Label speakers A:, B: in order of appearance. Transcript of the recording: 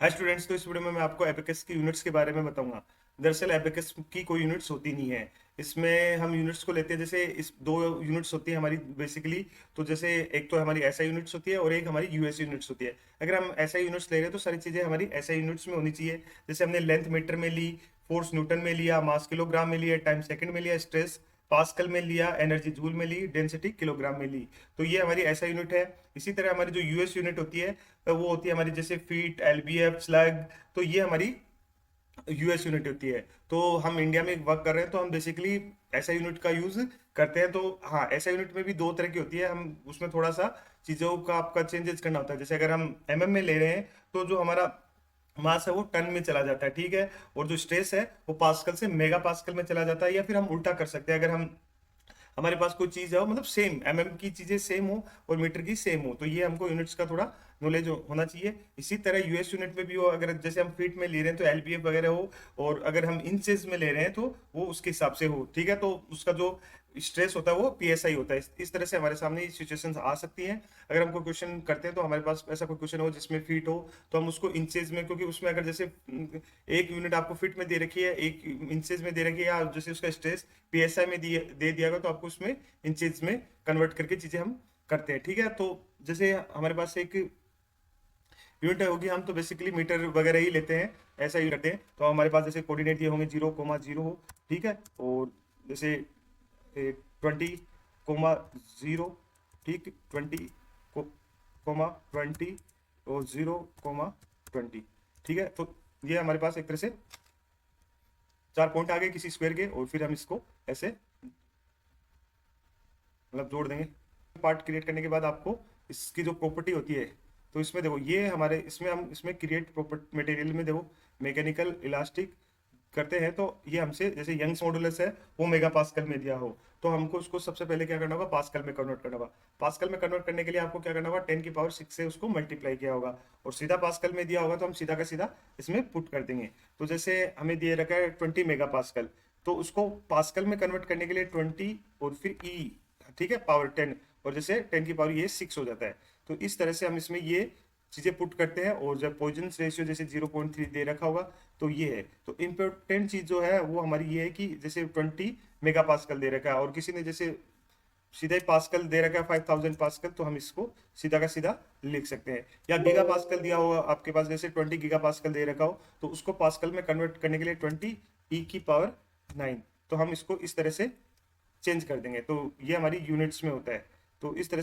A: Hi students, तो इस video में मैं आपको एबेकस की यूनिट्स के बारे में बताऊंगा। दरअसल एबेकस की कोई यूनिट्स होती नहीं है। इसमें हम यूनिट्स को लेते हैं, जैसे इस दो यूनिट्स होती है हमारी बेसिकली। तो जैसे एक तो हमारी एसआई यूनिट्स होती है और एक हमारी यूएस यूनिट्स होती है। अगर हम एसआई यूनिट्स ले रहे हैं तो सारी चीज़ें हमारी एसआई यूनिट्स में होनी चाहिए। जैसे हमने लेंथ मीटर में ली, फोर्स न्यूटन में लिया, मास किलोग्राम में लिया, टाइम सेकंड में लिया, स्ट्रेस पास्कल में लिया, एनर्जी जूल में ली, डेंसिटी किलोग्राम में ली। तो ये हमारी ऐसा यूनिट है। इसी तरह हमारी जो यूएस यूनिट होती है वो होती है हमारी जैसे फीट, एलबीएफ, स्लग। तो ये हमारी यूएस यूनिट होती है। तो हम इंडिया में वर्क कर रहे हैं तो हम बेसिकली ऐसा यूनिट का यूज करते हैं। तो हाँ, ऐसा यूनिट में भी दो तरह की होती है, हम उसमें थोड़ा सा चीज़ों का आपका चेंजेस करना होता है। जैसे अगर हम एमएम में ले रहे हैं तो जो हमारा मास है वो टन में चला जाता है, ठीक है। और जो स्ट्रेस है वो पास्कल से मेगा पास्कल में चला जाता है। या फिर हम उल्टा कर सकते हैं, अगर हम हमारे पास कोई चीज है वो मतलब सेम एमएम की चीजें सेम हो और मीटर की सेम हो, तो ये हमको यूनिट्स का थोड़ा नॉलेज होना चाहिए। इसी तरह यूएस यूनिट में भी हो, अगर जैसे हम फीट में ले रहे हैं तो एलबीएफ वगैरह हो, और अगर हम इंचेस में ले रहे हैं तो वो उसके हिसाब से हो, ठीक है। तो उसका जो स्ट्रेस होता है वो पीएसआई होता है। इस तरह से हमारे सामने सिचुएशंस आ सकती हैं। अगर हम कोई क्वेश्चन करते हैं तो हमारे पास ऐसा कोई क्वेश्चन हो जिसमें फीट हो, तो हम उसको इंचेज में, क्योंकि उसमें अगर जैसे एक यूनिट आपको फीट में दे रखी है, एक इंचेज में दे रखी है, या जैसे उसका स्ट्रेस पीएसआई में दे दिया गया, तो आपको उसमें इंचेज में कन्वर्ट करके चीजें हम करते हैं, ठीक है। तो जैसे हमारे पास एक यूनिट होगी, हम तो बेसिकली मीटर वगैरह ही लेते हैं, ऐसा ही करते हैं। तो हमारे पास जैसे कोऑर्डिनेट ये होंगे 0,0 हो, ठीक है। और जैसे 20,0, ठीक, 20,20 और 0,20, ठीक है। तो ये हमारे पास एक तरह से चार पॉइंट आ गए किसी स्क्वायर के, और फिर हम इसको ऐसे मतलब जोड़ देंगे। पार्ट क्रिएट करने के बाद आपको इसकी जो प्रॉपर्टी होती है, तो इसमें देखो ये हमारे इसमें हम इसमें क्रिएट प्रॉपर्टी मटेरियल में देखो मैकेनिकल इलास्टिक करते हैं। तो ये हमसे जैसे यंग्स मॉडुलस है वो मेगा पास्कल में दिया हो, तो हमको उसको सबसे पहले क्या करना होगा, पास्कल में कन्वर्ट करना होगा। पास्कल में कन्वर्ट करने के लिए आपको क्या करना होगा, 10 की पावर 6 से उसको मल्टीप्लाई किया होगा, और सीधा पास्कल में दिया होगा तो हम सीधा का सीधा इसमें पुट कर देंगे। तो जैसे हमें दिए रखा है 20 मेगा पास्कल, तो उसको पास्कल में कन्वर्ट करने के लिए 20 और फिर ई, ठीक है, पावर 10, और जैसे 10 की पावर ये 6 हो जाता है। तो इस तरह से हम इसमें ये चीजें पुट करते हैं। और जब पॉइजन रेशियो जैसे 0.3 दे रखा होगा तो ये है। तो इम्पोर्टेंट चीज जो है वो हमारी ये है कि जैसे 20 मेगा पास्कल दे रखा है, और किसी ने जैसे सीधा ही पास्कल दे रखा है 5000 पास्कल, तो हम इसको सीधा का सीधा लिख सकते हैं। या गीगा पास्कल दिया होगा आपके पास, जैसे 20 गीगा पास्कल दे रखा हो, तो उसको पास्कल में कन्वर्ट करने के लिए 20 E की पावर 9, तो हम इसको इस तरह से चेंज कर देंगे। तो ये हमारी यूनिट्स में होता है। तो इस तरह से